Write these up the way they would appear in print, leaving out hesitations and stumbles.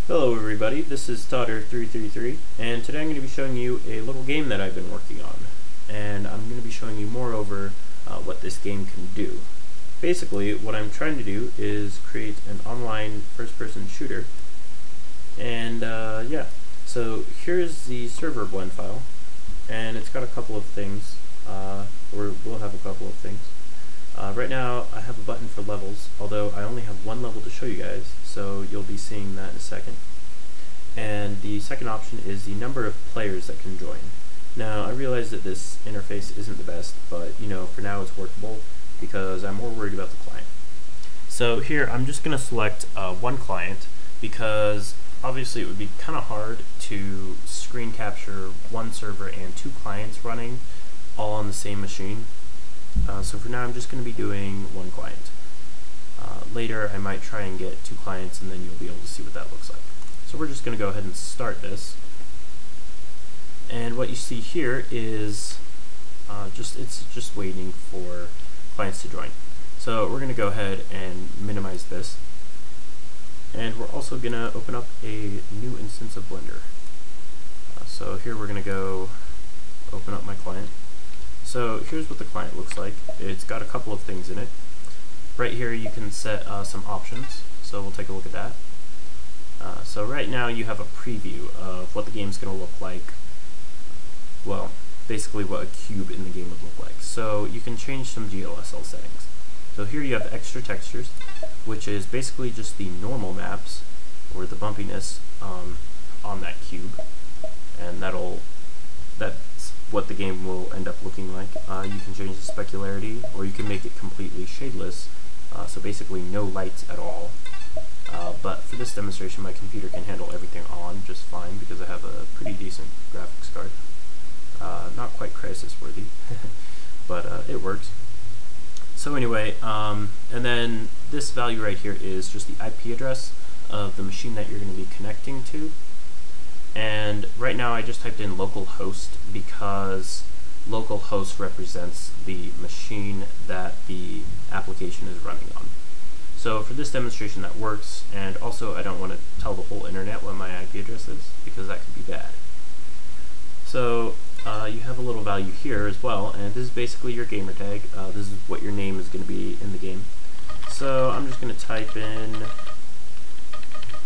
Hello everybody, this is Totter333, and today I'm going to be showing you a little game that I've been working on. And I'm going to be showing you moreover what this game can do. Basically, what I'm trying to do is create an online first-person shooter. And yeah, so here's the server blend file, and it's got a couple of things, or we'll have a couple of things. Right now I have a button for levels, although I only have one level to show you guys, so you'll be seeing that in a second. And the second option is the number of players that can join. Now I realize that this interface isn't the best, but you know, for now it's workable because I'm more worried about the client. So here I'm just going to select one client because obviously it would be kind of hard to screen capture one server and two clients running all on the same machine. So for now I'm just going to be doing one client. Later I might try and get two clients, and then you'll be able to see what that looks like. So we're just going to go ahead and start this. And what you see here is it's just waiting for clients to join. So we're going to go ahead and minimize this. And we're also going to open up a new instance of Blender. So here we're going to go open up my client. So here's what the client looks like. It's got a couple of things in it. Right here you can set some options, so we'll take a look at that. So right now you have a preview of what the game's going to look like. Well, basically what a cube in the game would look like. So you can change some GLSL settings. So here you have extra textures, which is basically just the normal maps, or the bumpiness on that cube, and that's what the game will end up looking like. You can change the specularity, or you can make it completely shadeless, so basically no lights at all. But for this demonstration my computer can handle everything on just fine because I have a pretty decent graphics card. Not quite crisis worthy, but it works. So anyway, and then this value right here is just the IP address of the machine that you're going to be connecting to. And right now I just typed in localhost because localhost represents the machine that the application is running on. So for this demonstration that works, and also I don't want to tell the whole internet what my IP address is because that could be bad. So you have a little value here as well, and this is basically your gamer tag. This is what your name is going to be in the game. So I'm just going to type in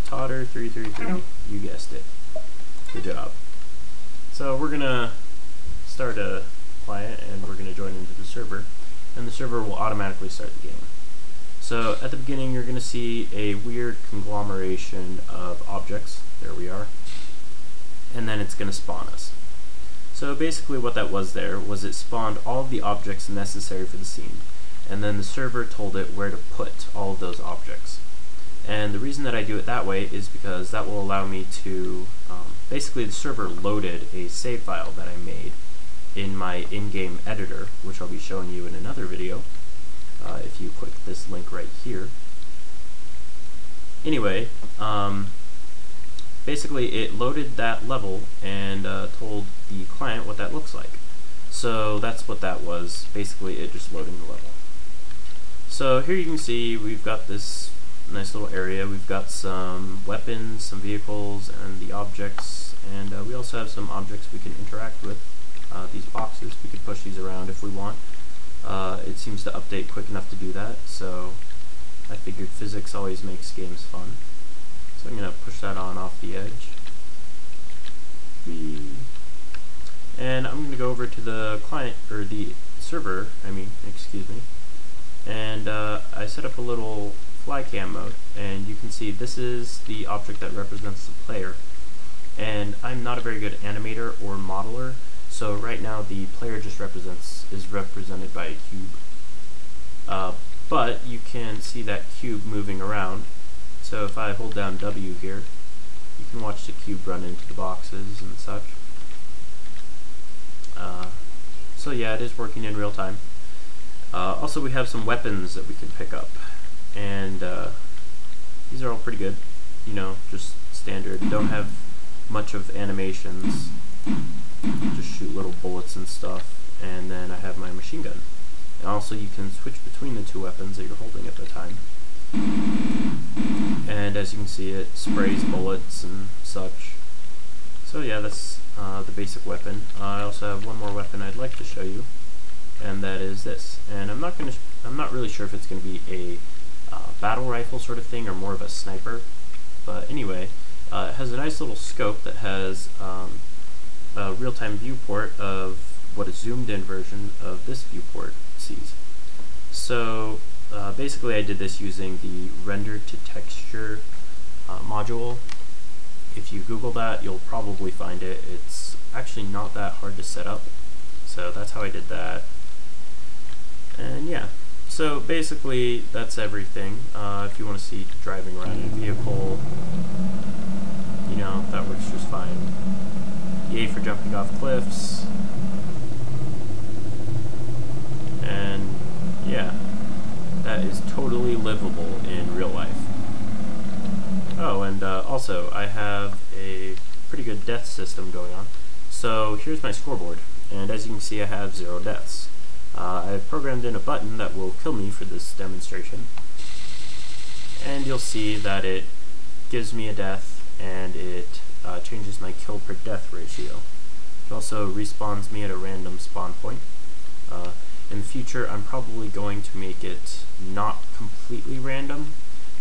Totter333. You guessed it. Good job. So we're going to start a client and we're going to join into the server, and the server will automatically start the game. So at the beginning you're going to see a weird conglomeration of objects. There we are. And then it's going to spawn us. So basically what that was there was it spawned all of the objects necessary for the scene, and then the server told it where to put all of those objects. And the reason that I do it that way is because that will allow me to, basically the server loaded a save file that I made in my in-game editor, which I'll be showing you in another video, if you click this link right here. Anyway, basically it loaded that level and told the client what that looks like. So that's what that was, basically it just loading the level. So here you can see we've got this nice little area. We've got some weapons, some vehicles, and the objects, and we also have some objects we can interact with. These boxes, we can push these around if we want. It seems to update quick enough to do that, so I figured physics always makes games fun. So I'm going to push that on off the edge. Whee. And I'm going to go over to the client, or the server, excuse me, and I set up a little fly cam mode, and you can see this is the object that represents the player. And I'm not a very good animator or modeler, so right now the player just is represented by a cube. But you can see that cube moving around. So if I hold down W here, you can watch the cube run into the boxes and such. So yeah, it is working in real time. Also we have some weapons that we can pick up, and these are all pretty good, you know, just standard. Don't have much of animations, just shoot little bullets and stuff. And then I have my machine gun, and also you can switch between the two weapons that you're holding at the time. and as you can see, it sprays bullets and such. So yeah, that's the basic weapon. I also have one more weapon I'd like to show you, and that is this. And I'm not really sure if it's going to be a battle rifle sort of thing or more of a sniper, but anyway, it has a nice little scope that has a real-time viewport of what a zoomed-in version of this viewport sees. So basically, I did this using the render to texture module. If you Google that, you'll probably find it. It's actually not that hard to set up, so that's how I did that. And yeah, so basically that's everything. If you want to see driving around in a vehicle, you know, that works just fine. Yay for jumping off cliffs. And yeah, that is totally livable in real life. Oh, and also, I have a pretty good death system going on. So here's my scoreboard, and as you can see, I have 0 deaths. I've programmed in a button that will kill me for this demonstration, and you'll see that it gives me a death, and it changes my kill per death ratio. It also respawns me at a random spawn point. In the future, I'm probably going to make it not completely random,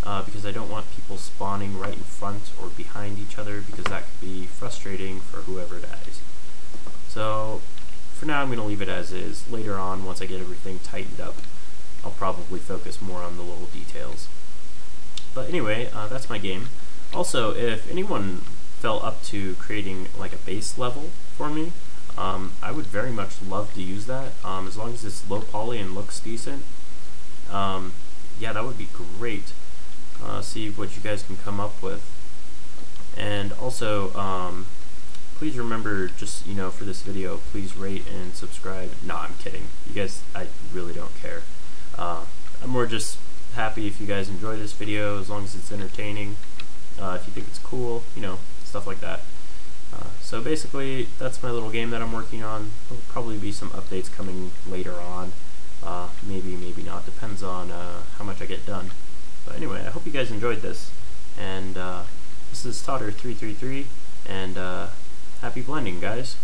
because I don't want people spawning right in front or behind each other, because that could be frustrating for whoever dies. So for now, I'm going to leave it as is. Later on, once I get everything tightened up, I'll probably focus more on the little details. But anyway, that's my game. Also, if anyone fell up to creating like a base level for me, I would very much love to use that, as long as it's low poly and looks decent. Yeah, that would be great. See what you guys can come up with. And also, please remember, just, you know, for this video, please rate and subscribe. No, I'm kidding. You guys, I really don't care. I'm more just happy if you guys enjoy this video, as long as it's entertaining. If you think it's cool, you know, stuff like that. So basically, that's my little game that I'm working on. There'll probably be some updates coming later on. Maybe, maybe not. Depends on how much I get done. But anyway, I hope you guys enjoyed this. And this is Totter333, and happy blending, guys.